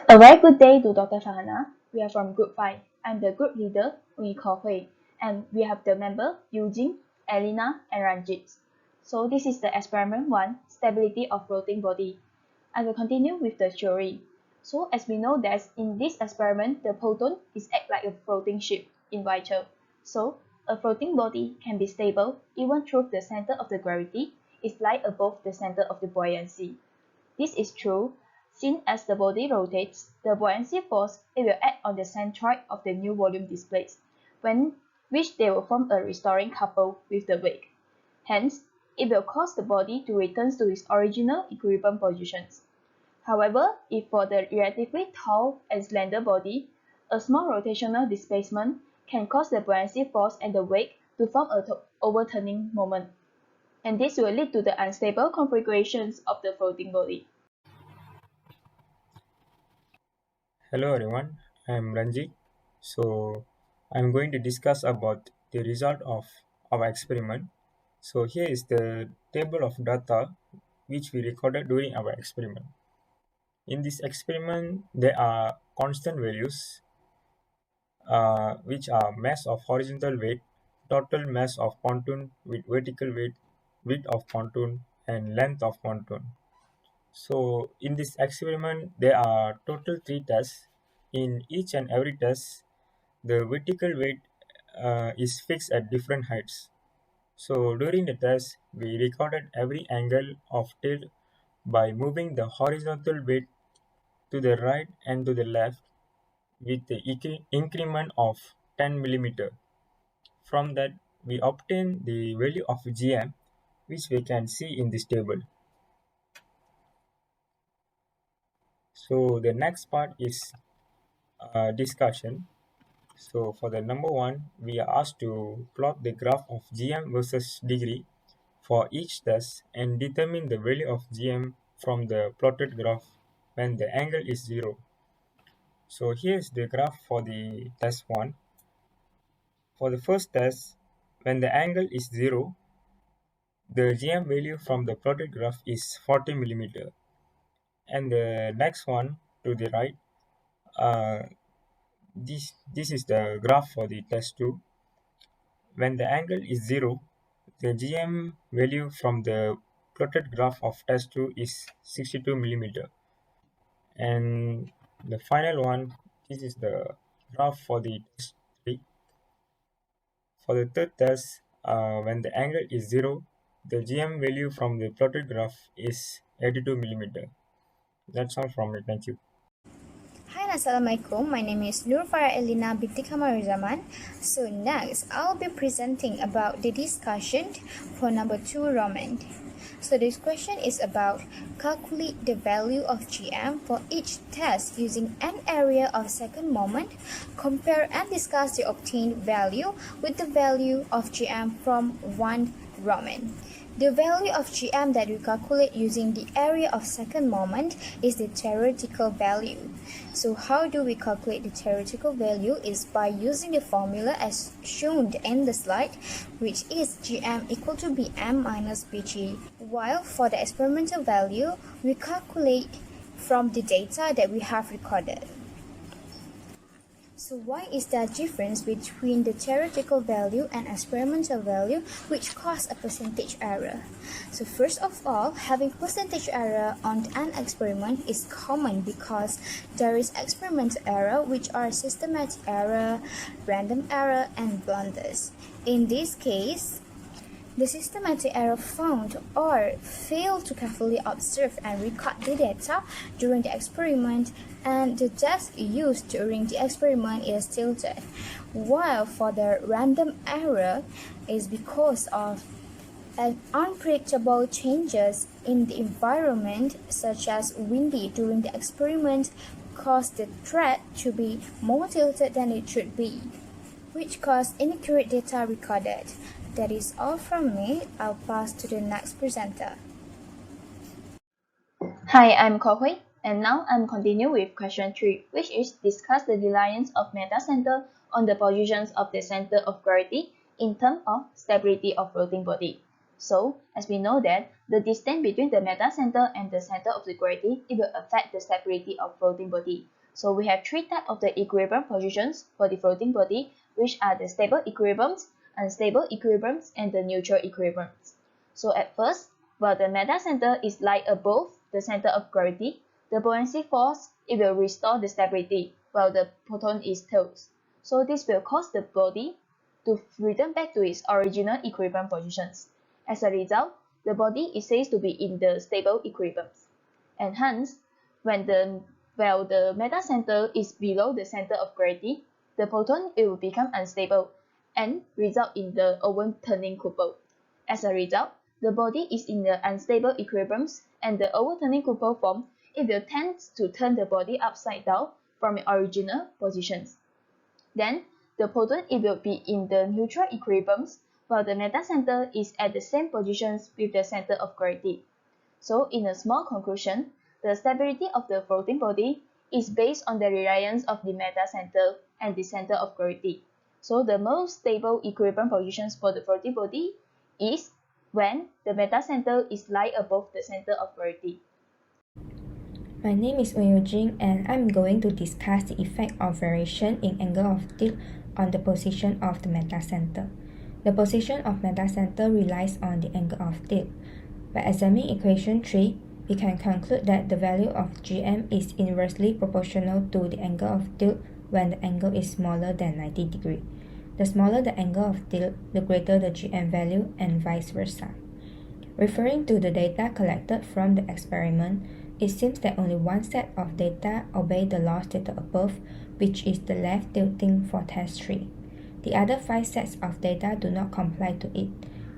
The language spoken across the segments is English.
A very good day to Dr. Farhana. We are from Group 5. I'm the group leader, Uni Hui, and we have the member Eugene, Elena, and Ranjit. So this is the experiment 1, stability of floating body. I will continue with the theory. So as we know that in this experiment, the proton is act like a floating ship in water. So a floating body can be stable even though the center of the gravity is lie above the center of the buoyancy. This is true, since as the body rotates, the buoyancy force it will act on the centroid of the new volume displaced, which they will form a restoring couple with the wake. Hence, it will cause the body to return to its original equilibrium positions. However, if for the relatively tall and slender body, a small rotational displacement can cause the buoyancy force and the wake to form an overturning moment, and this will lead to the unstable configurations of the floating body. Hello everyone, I am Ranjit. So I'm going to discuss about the result of our experiment. So here is the table of data which we recorded during our experiment. In this experiment, there are constant values which are mass of horizontal weight, total mass of pontoon with vertical weight, width of pontoon, and length of pontoon. So in this experiment, there are total 3 tests. In each and every test, the vertical weight is fixed at different heights. So during the test, we recorded every angle of tail by moving the horizontal weight to the right and to the left with the increment of 10 millimeter. From that, we obtain the value of GM, which we can see in this table. So the next part is discussion. So for the number one, we are asked to plot the graph of GM versus degree for each test and determine the value of GM from the plotted graph when the angle is 0. So here's the graph for the test 1. For the first test, when the angle is 0, the GM value from the plotted graph is 40 millimeter. And the next one to the right, uh, this is the graph for the test 2. When the angle is 0, the GM value from the plotted graph of test 2 is 62 millimeter. And the final one, this is the graph for the test 3. For the third test, when the angle is 0, the GM value from the plotted graph is 82 millimeter. That's all from me. Thank you. Hi, Assalamualaikum. My name is Nur Farah Elina binti Kamaruzaman. So next, I'll be presenting about the discussion for number 2 Roman. So this question is about calculate the value of GM for each test using an area of second moment, compare and discuss the obtained value with the value of GM from 1 Roman. The value of GM that we calculate using the area of second moment is the theoretical value. So how do we calculate the theoretical value is by using the formula as shown in the slide, which is GM equal to BM minus BG. While for the experimental value, we calculate from the data that we have recorded. So why is there a difference between the theoretical value and experimental value which cause a percentage error? So first of all, having percentage error on an experiment is common because there is experimental error which are systematic error, random error, and blunders. In this case, the systematic error found or failed to carefully observe and record the data during the experiment, and the test used during the experiment is tilted, while for the random error is because of unpredictable changes in the environment such as windy during the experiment caused the thread to be more tilted than it should be, which caused inaccurate data recorded. That is all from me. I'll pass to the next presenter. Hi, I'm Hui, and now I'm continue with question 3, which is discuss the reliance of meta center on the positions of the center of gravity in terms of stability of floating body. So, as we know that the distance between the metacenter and the center of the gravity, it will affect the stability of floating body. So we have three types of the equilibrium positions for the floating body, which are the stable equilibriums, unstable equilibriums, and the neutral equilibriums. So at first, while the metacenter is lie above the center of gravity, the buoyancy force, it will restore the stability while the proton is tilted. So this will cause the body to return back to its original equilibrium positions. As a result, the body is said to be in the stable equilibrium. And hence, when the metacenter is below the center of gravity, the proton it will become unstable and result in the overturning couple. As a result, the body is in the unstable equilibriums, and the overturning couple form, it will tend to turn the body upside down from its original positions. Then, the proton it will be in the neutral equilibriums, while the metacenter is at the same positions with the center of gravity. So, in a small conclusion, the stability of the floating body is based on the reliance of the metacenter and the center of gravity. So, the most stable equilibrium positions for the floating body is when the metacenter is lie above the center of gravity. My name is Wen Yujing, and I'm going to discuss the effect of variation in angle of tilt on the position of the metacenter. The position of metacenter relies on the angle of tilt. By examining equation 3, we can conclude that the value of Gm is inversely proportional to the angle of tilt when the angle is smaller than 90 degrees. The smaller the angle of tilt, the greater the Gm value, and vice versa. Referring to the data collected from the experiment, it seems that only one set of data obey the law stated above, which is the left tilting for test 3. The other 5 sets of data do not comply to it.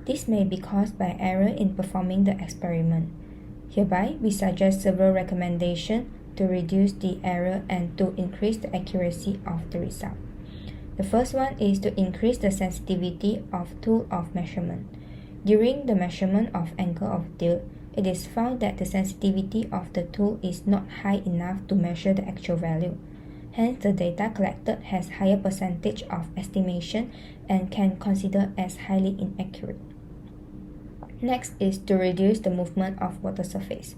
This may be caused by error in performing the experiment. Hereby, we suggest several recommendations to reduce the error and to increase the accuracy of the result. The first one is to increase the sensitivity of tool of measurement. During the measurement of angle of tilt, it is found that the sensitivity of the tool is not high enough to measure the actual value. Hence, the data collected has higher percentage of estimation and can consider as highly inaccurate. Next is to reduce the movement of water surface.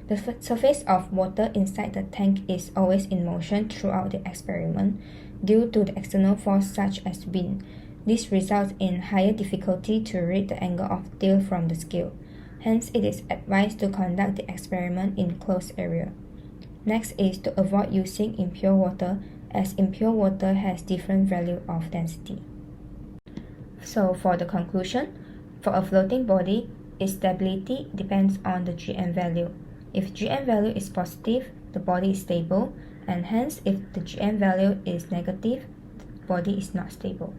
The surface of water inside the tank is always in motion throughout the experiment due to the external force such as wind. This results in higher difficulty to read the angle of tilt from the scale. Hence, it is advised to conduct the experiment in closed area. Next is to avoid using impure water, as impure water has different value of density. So for the conclusion, for a floating body, its stability depends on the Gm value. If Gm value is positive, the body is stable, and hence if the Gm value is negative, the body is not stable.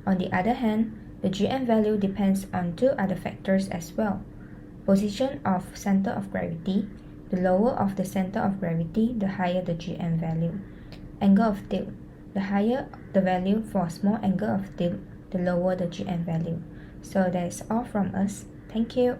On the other hand, the Gm value depends on 2 other factors as well. Position of center of gravity. The lower of the center of gravity, the higher the Gm value. Angle of tilt. The higher the value for small angle of tilt, the lower the Gm value. So that is all from us. Thank you.